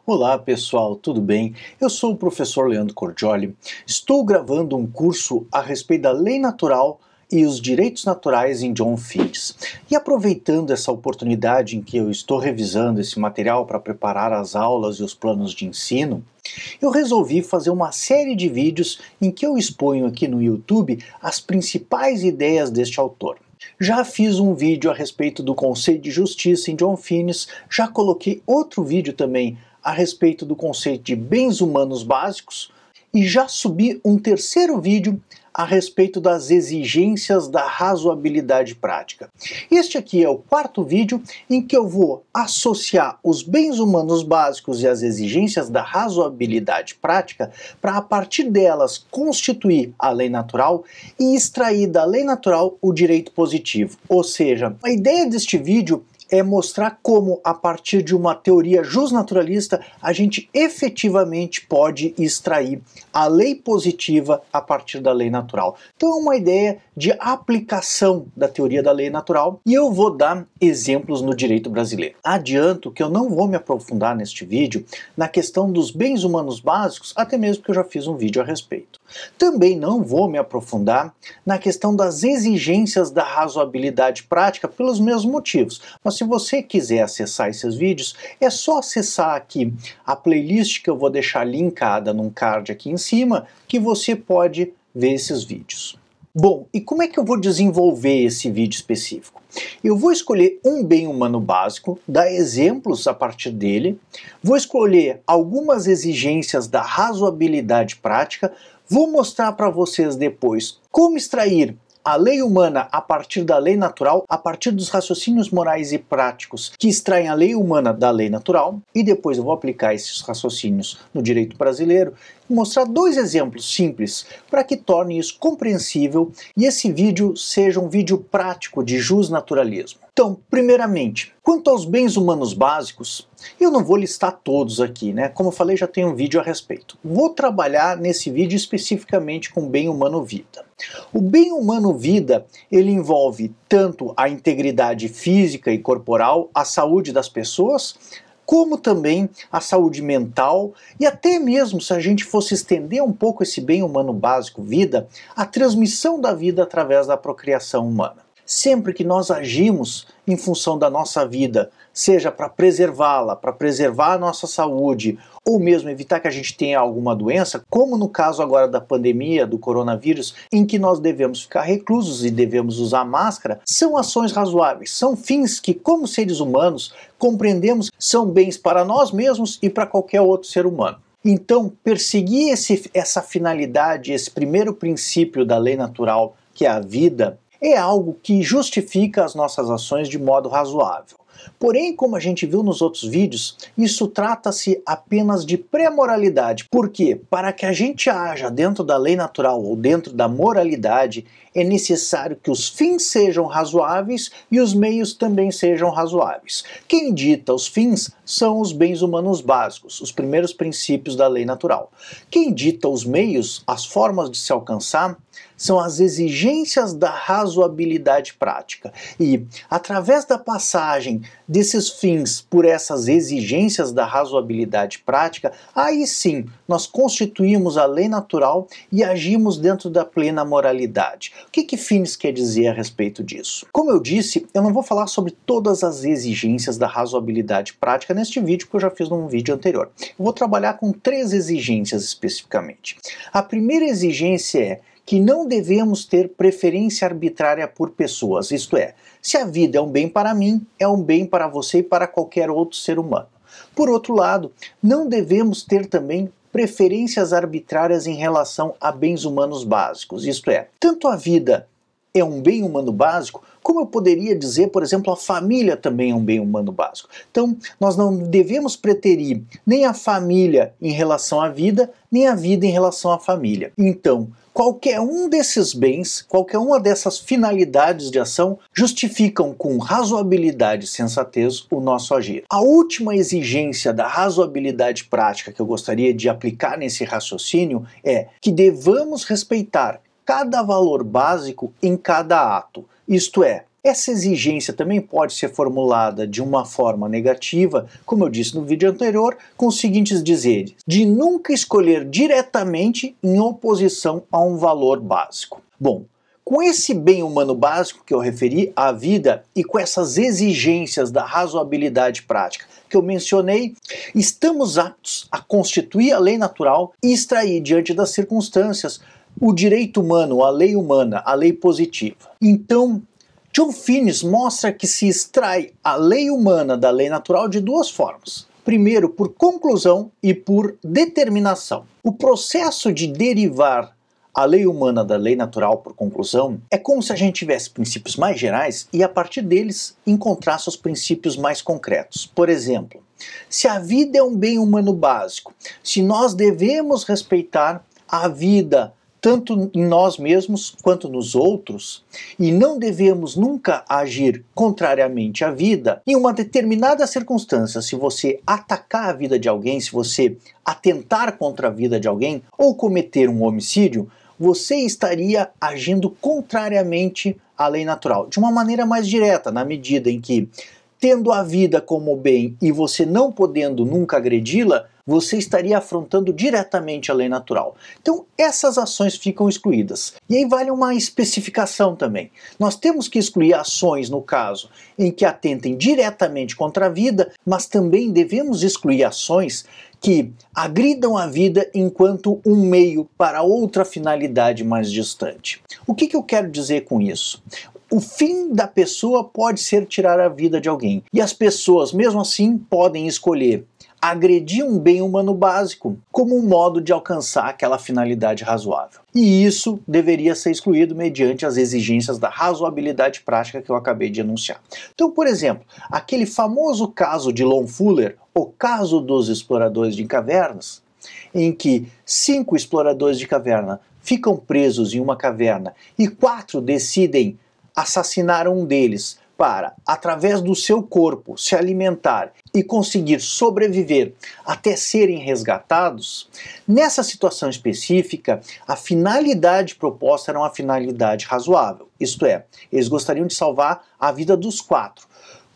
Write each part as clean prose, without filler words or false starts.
Olá pessoal, tudo bem? Eu sou o professor Leandro Cordioli. Estou gravando um curso a respeito da lei natural e os direitos naturais em John Finnes. E aproveitando essa oportunidade em que eu estou revisando esse material para preparar as aulas e os planos de ensino, eu resolvi fazer uma série de vídeos em que eu exponho aqui no YouTube as principais ideias deste autor. Já fiz um vídeo a respeito do conceito de justiça em John Finnes, já coloquei outro vídeo também a respeito do conceito de bens humanos básicos e já subi um terceiro vídeo a respeito das exigências da razoabilidade prática. Este aqui é o quarto vídeo em que eu vou associar os bens humanos básicos e as exigências da razoabilidade prática para, a partir delas, constituir a lei natural e extrair da lei natural o direito positivo. Ou seja, a ideia deste vídeo é mostrar como, a partir de uma teoria justnaturalista, a gente efetivamente pode extrair a lei positiva a partir da lei natural. Então é uma ideia de aplicação da teoria da lei natural e eu vou dar exemplos no direito brasileiro. Adianto que eu não vou me aprofundar neste vídeo na questão dos bens humanos básicos, até mesmo que eu já fiz um vídeo a respeito. Também não vou me aprofundar na questão das exigências da razoabilidade prática pelos mesmos motivos. Mas se você quiser acessar esses vídeos, é só acessar aqui a playlist que eu vou deixar linkada num card aqui em cima, que você pode ver esses vídeos. Bom, e como é que eu vou desenvolver esse vídeo específico? Eu vou escolher um bem humano básico, dar exemplos a partir dele, vou escolher algumas exigências da razoabilidade prática, vou mostrar para vocês depois como extrair a lei humana a partir da lei natural, a partir dos raciocínios morais e práticos que extraem a lei humana da lei natural, e depois eu vou aplicar esses raciocínios no direito brasileiro e mostrar dois exemplos simples para que torne isso compreensível e esse vídeo seja um vídeo prático de justnaturalismo. Então, primeiramente, quanto aos bens humanos básicos, eu não vou listar todos aqui, né? Como eu falei, já tem um vídeo a respeito. Vou trabalhar nesse vídeo especificamente com o bem humano vida. O bem humano vida, ele envolve tanto a integridade física e corporal, a saúde das pessoas, como também a saúde mental e até mesmo, se a gente fosse estender um pouco esse bem humano básico vida, a transmissão da vida através da procriação humana. Sempre que nós agimos em função da nossa vida, seja para preservá-la, para preservar a nossa saúde, ou mesmo evitar que a gente tenha alguma doença, como no caso agora da pandemia, do coronavírus, em que nós devemos ficar reclusos e devemos usar máscara, são ações razoáveis, são fins que, como seres humanos, compreendemos são bens para nós mesmos e para qualquer outro ser humano. Então, perseguir essa finalidade, esse primeiro princípio da lei natural, que é a vida, é algo que justifica as nossas ações de modo razoável. Porém, como a gente viu nos outros vídeos, isso trata-se apenas de pré-moralidade. Por quê? Para que a gente haja dentro da lei natural ou dentro da moralidade, é necessário que os fins sejam razoáveis e os meios também sejam razoáveis. Quem dita os fins são os bens humanos básicos, os primeiros princípios da lei natural. Quem dita os meios, as formas de se alcançar, são as exigências da razoabilidade prática. E, através da passagem desses fins por essas exigências da razoabilidade prática, aí sim nós constituímos a lei natural e agimos dentro da plena moralidade. O que Finnes quer dizer a respeito disso? Como eu disse, eu não vou falar sobre todas as exigências da razoabilidade prática neste vídeo, que eu já fiz num vídeo anterior. Eu vou trabalhar com 3 exigências especificamente. A primeira exigência é que não devemos ter preferência arbitrária por pessoas, isto é, se a vida é um bem para mim, é um bem para você e para qualquer outro ser humano. Por outro lado, não devemos ter também preferências arbitrárias em relação a bens humanos básicos, isto é, tanto a vida é um bem humano básico, como eu poderia dizer, por exemplo, a família também é um bem humano básico. Então, nós não devemos preterir nem a família em relação à vida, nem a vida em relação à família. Então, qualquer um desses bens, qualquer uma dessas finalidades de ação, justificam com razoabilidade e sensatez o nosso agir. A última exigência da razoabilidade prática que eu gostaria de aplicar nesse raciocínio é que devamos respeitar cada valor básico em cada ato. Isto é, Essa exigência também pode ser formulada de uma forma negativa, como eu disse no vídeo anterior, com os seguintes dizeres: de nunca escolher diretamente em oposição a um valor básico. Bom, com esse bem humano básico que eu referi, a vida, e com essas exigências da razoabilidade prática que eu mencionei, estamos aptos a constituir a lei natural e extrair, diante das circunstâncias, o direito humano, a lei positiva. Então, John Finnis mostra que se extrai a lei humana da lei natural de duas formas. Primeiro, por conclusão e por determinação. O processo de derivar a lei humana da lei natural por conclusão é como se a gente tivesse princípios mais gerais e a partir deles encontrasse os princípios mais concretos. Por exemplo, se a vida é um bem humano básico, se nós devemos respeitar a vida tanto em nós mesmos quanto nos outros, e não devemos nunca agir contrariamente à vida, em uma determinada circunstância, se você atacar a vida de alguém, se você atentar contra a vida de alguém ou cometer um homicídio, você estaria agindo contrariamente à lei natural, de uma maneira mais direta, na medida em que, tendo a vida como bem e você não podendo nunca agredi-la, você estaria afrontando diretamente a lei natural. Então, essas ações ficam excluídas. E aí vale uma especificação também. Nós temos que excluir ações, no caso, em que atentem diretamente contra a vida, mas também devemos excluir ações que agridam a vida enquanto um meio para outra finalidade mais distante. O que eu quero dizer com isso? O fim da pessoa pode ser tirar a vida de alguém. E as pessoas, mesmo assim, podem escolher agredir um bem humano básico como um modo de alcançar aquela finalidade razoável. E isso deveria ser excluído mediante as exigências da razoabilidade prática que eu acabei de enunciar. Então, por exemplo, aquele famoso caso de Lon Fuller, o caso dos exploradores de cavernas, em que 5 exploradores de caverna ficam presos em uma caverna e 4 decidem assassinar um deles para, através do seu corpo, se alimentar e conseguir sobreviver até serem resgatados, nessa situação específica, a finalidade proposta era uma finalidade razoável. Isto é, eles gostariam de salvar a vida dos 4.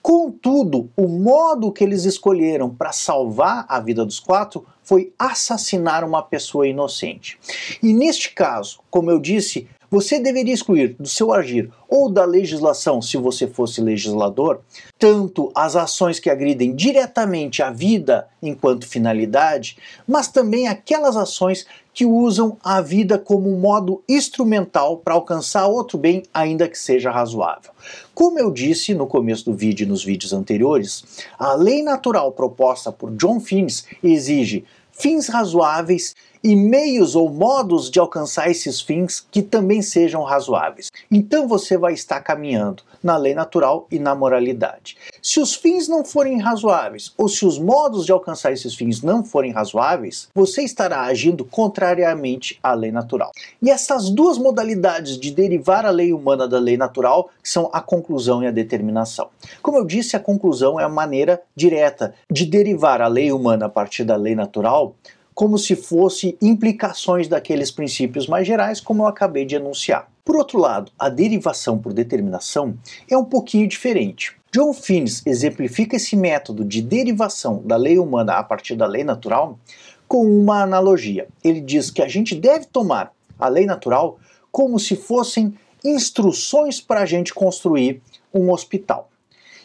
Contudo, o modo que eles escolheram para salvar a vida dos 4 foi assassinar uma pessoa inocente. E neste caso, como eu disse, você deveria excluir do seu agir ou da legislação, se você fosse legislador, tanto as ações que agridem diretamente a vida enquanto finalidade, mas também aquelas ações que usam a vida como um modo instrumental para alcançar outro bem, ainda que seja razoável. Como eu disse no começo do vídeo e nos vídeos anteriores, a lei natural proposta por John Finnis exige fins razoáveis e meios ou modos de alcançar esses fins que também sejam razoáveis. Então você vai estar caminhando na lei natural e na moralidade. Se os fins não forem razoáveis, ou se os modos de alcançar esses fins não forem razoáveis, você estará agindo contrariamente à lei natural. E essas duas modalidades de derivar a lei humana da lei natural são a conclusão e a determinação. Como eu disse, a conclusão é a maneira direta de derivar a lei humana a partir da lei natural, como se fosse implicações daqueles princípios mais gerais, como eu acabei de enunciar. Por outro lado, a derivação por determinação é um pouquinho diferente. John Finnis exemplifica esse método de derivação da lei humana a partir da lei natural com uma analogia. Ele diz que a gente deve tomar a lei natural como se fossem instruções para a gente construir um hospital.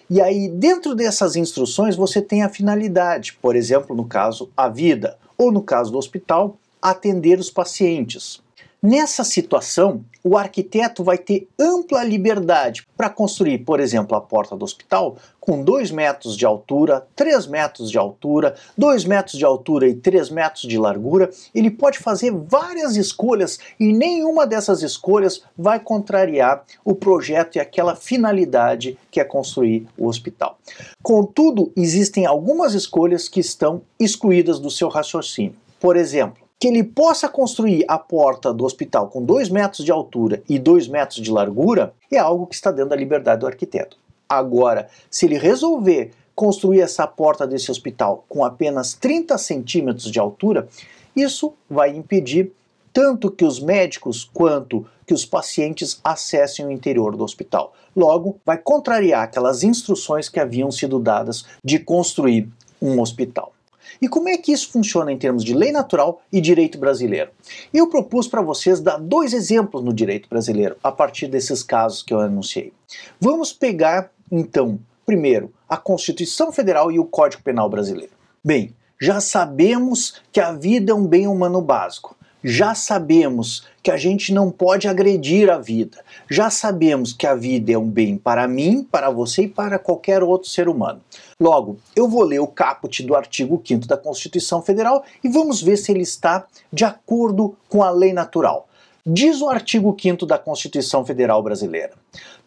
E aí, dentro dessas instruções, você tem a finalidade, por exemplo, no caso, a vida, ou no caso do hospital, atender os pacientes. Nessa situação, o arquiteto vai ter ampla liberdade para construir, por exemplo, a porta do hospital com 2 metros de altura, 3 metros de altura, 2 metros de altura e 3 metros de largura. Ele pode fazer várias escolhas e nenhuma dessas escolhas vai contrariar o projeto e aquela finalidade que é construir o hospital. Contudo, existem algumas escolhas que estão excluídas do seu raciocínio. Por exemplo, que ele possa construir a porta do hospital com 2 metros de altura e 2 metros de largura é algo que está dentro da liberdade do arquiteto. Agora, se ele resolver construir essa porta desse hospital com apenas 30 centímetros de altura, isso vai impedir tanto que os médicos quanto que os pacientes acessem o interior do hospital. Logo, vai contrariar aquelas instruções que haviam sido dadas de construir um hospital. E como é que isso funciona em termos de lei natural e direito brasileiro? Eu propus para vocês dar 2 exemplos no direito brasileiro, a partir desses casos que eu anunciei. Vamos pegar, então, primeiro, a Constituição Federal e o Código Penal brasileiro. Bem, já sabemos que a vida é um bem humano básico. Já sabemos que a gente não pode agredir a vida. Já sabemos que a vida é um bem para mim, para você e para qualquer outro ser humano. Logo, eu vou ler o caput do artigo 5º da Constituição Federal e vamos ver se ele está de acordo com a lei natural. Diz o artigo 5º da Constituição Federal Brasileira: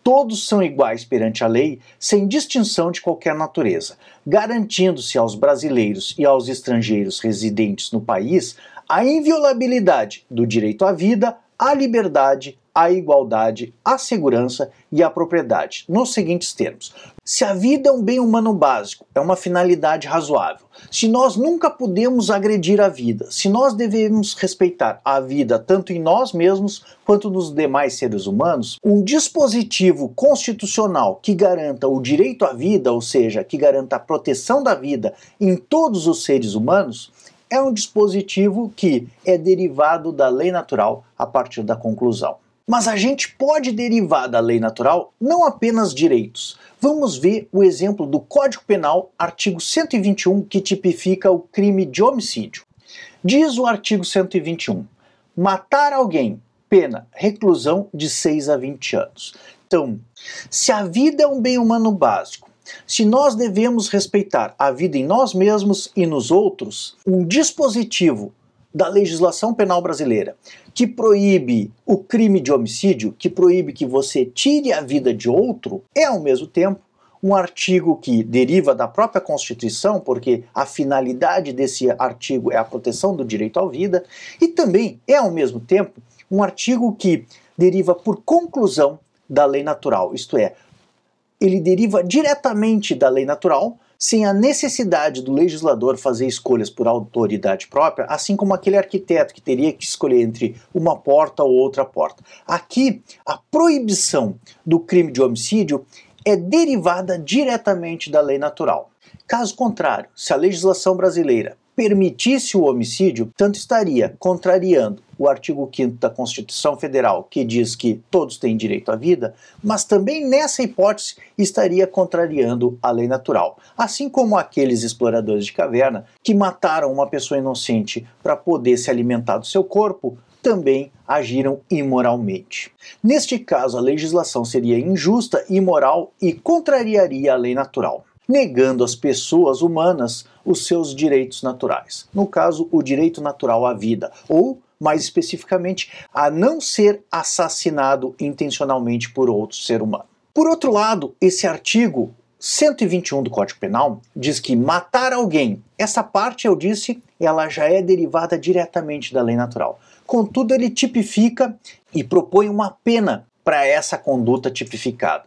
todos são iguais perante a lei, sem distinção de qualquer natureza, garantindo-se aos brasileiros e aos estrangeiros residentes no país a inviolabilidade do direito à vida, à liberdade, à igualdade, à segurança e à propriedade, nos seguintes termos. Se a vida é um bem humano básico, é uma finalidade razoável, se nós nunca podemos agredir a vida, se nós devemos respeitar a vida tanto em nós mesmos quanto nos demais seres humanos, um dispositivo constitucional que garanta o direito à vida, ou seja, que garanta a proteção da vida em todos os seres humanos, é um dispositivo que é derivado da lei natural a partir da conclusão. Mas a gente pode derivar da lei natural não apenas direitos. Vamos ver o exemplo do Código Penal, artigo 121, que tipifica o crime de homicídio. Diz o artigo 121, matar alguém, pena, reclusão de 6 a 20 anos. Então, se a vida é um bem humano básico, se nós devemos respeitar a vida em nós mesmos e nos outros, um dispositivo da legislação penal brasileira que proíbe o crime de homicídio, que proíbe que você tire a vida de outro, é ao mesmo tempo um artigo que deriva da própria Constituição, porque a finalidade desse artigo é a proteção do direito à vida, e também é ao mesmo tempo um artigo que deriva por conclusão da lei natural, isto é, ele deriva diretamente da lei natural, sem a necessidade do legislador fazer escolhas por autoridade própria, assim como aquele arquiteto que teria que escolher entre uma porta ou outra porta. Aqui, a proibição do crime de homicídio é derivada diretamente da lei natural. Caso contrário, se a legislação brasileira permitisse o homicídio, tanto estaria contrariando o artigo 5º da Constituição Federal, que diz que todos têm direito à vida, mas também nessa hipótese estaria contrariando a lei natural. Assim como aqueles exploradores de caverna que mataram uma pessoa inocente para poder se alimentar do seu corpo, também agiram imoralmente. Neste caso, a legislação seria injusta, imoral e contrariaria a lei natural, negando às pessoas humanas os seus direitos naturais. No caso, o direito natural à vida, ou, mais especificamente, a não ser assassinado intencionalmente por outro ser humano. Por outro lado, esse artigo 121 do Código Penal diz que matar alguém, essa parte eu disse, ela já é derivada diretamente da lei natural. Contudo, ele tipifica e propõe uma pena para essa conduta tipificada,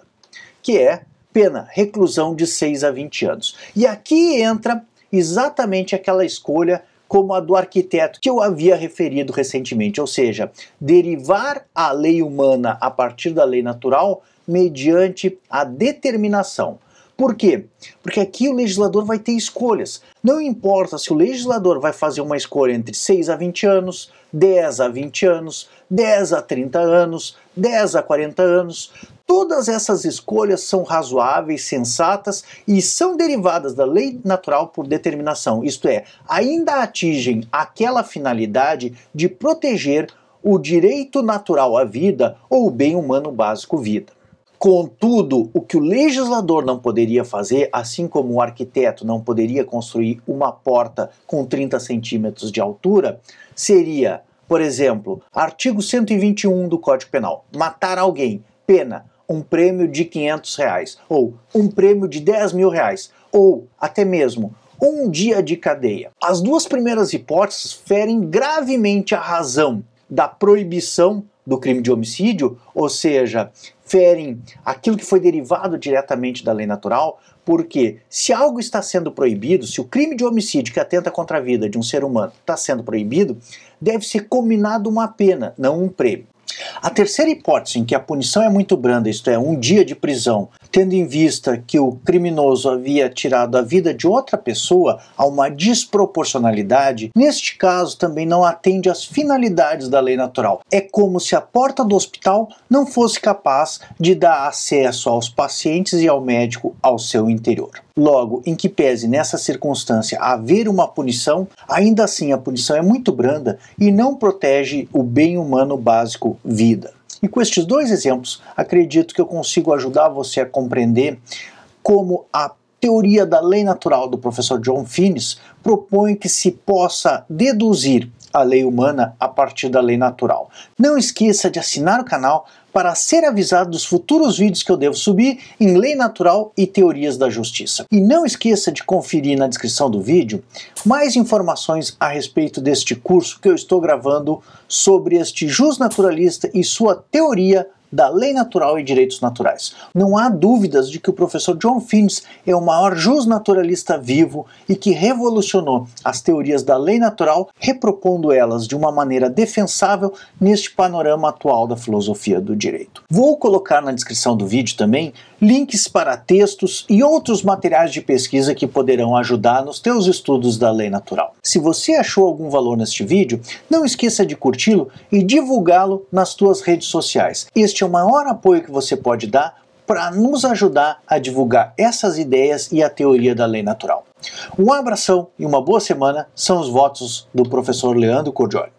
que é pena, reclusão de 6 a 20 anos. E aqui entra exatamente aquela escolha como a do arquiteto que eu havia referido recentemente, ou seja, derivar a lei humana a partir da lei natural mediante a determinação. Por quê? Porque aqui o legislador vai ter escolhas. Não importa se o legislador vai fazer uma escolha entre 6 a 20 anos, 10 a 20 anos, 10 a 30 anos, 10 a 40 anos. Todas essas escolhas são razoáveis, sensatas e são derivadas da lei natural por determinação, isto é, ainda atingem aquela finalidade de proteger o direito natural à vida ou o bem humano básico vida. Contudo, o que o legislador não poderia fazer, assim como o arquiteto não poderia construir uma porta com 30 centímetros de altura, seria, por exemplo, artigo 121 do Código Penal, matar alguém, pena, um prêmio de R$500, ou um prêmio de R$10.000, ou até mesmo um dia de cadeia. As duas primeiras hipóteses ferem gravemente a razão da proibição do crime de homicídio, ou seja, ferem aquilo que foi derivado diretamente da lei natural, porque se algo está sendo proibido, se o crime de homicídio que atenta contra a vida de um ser humano está sendo proibido, deve ser combinado uma pena, não um prêmio. A terceira hipótese, em que a punição é muito branda, isto é, 1 dia de prisão, tendo em vista que o criminoso havia tirado a vida de outra pessoa a uma desproporcionalidade, neste caso também não atende às finalidades da lei natural. É como se a porta do hospital não fosse capaz de dar acesso aos pacientes e ao médico ao seu interior. Logo, em que pese nessa circunstância haver uma punição, ainda assim a punição é muito branda e não protege o bem humano básico, vida. E com estes dois exemplos, acredito que eu consigo ajudar você a compreender como a teoria da lei natural do professor John Finnis propõe que se possa deduzir a lei humana a partir da lei natural. Não esqueça de assinar o canal para ser avisado dos futuros vídeos que eu devo subir em lei natural e teorias da justiça. E não esqueça de conferir na descrição do vídeo mais informações a respeito deste curso que eu estou gravando sobre este justnaturalista e sua teoria da lei natural e direitos naturais. Não há dúvidas de que o professor John Finnis é o maior justnaturalista vivo e que revolucionou as teorias da lei natural, repropondo elas de uma maneira defensável neste panorama atual da filosofia do direito. Vou colocar na descrição do vídeo também links para textos e outros materiais de pesquisa que poderão ajudar nos teus estudos da lei natural. Se você achou algum valor neste vídeo, não esqueça de curti-lo e divulgá-lo nas tuas redes sociais. Este é o maior apoio que você pode dar para nos ajudar a divulgar essas ideias e a teoria da lei natural. Um abração e uma boa semana são os votos do professor Leandro Cordioli.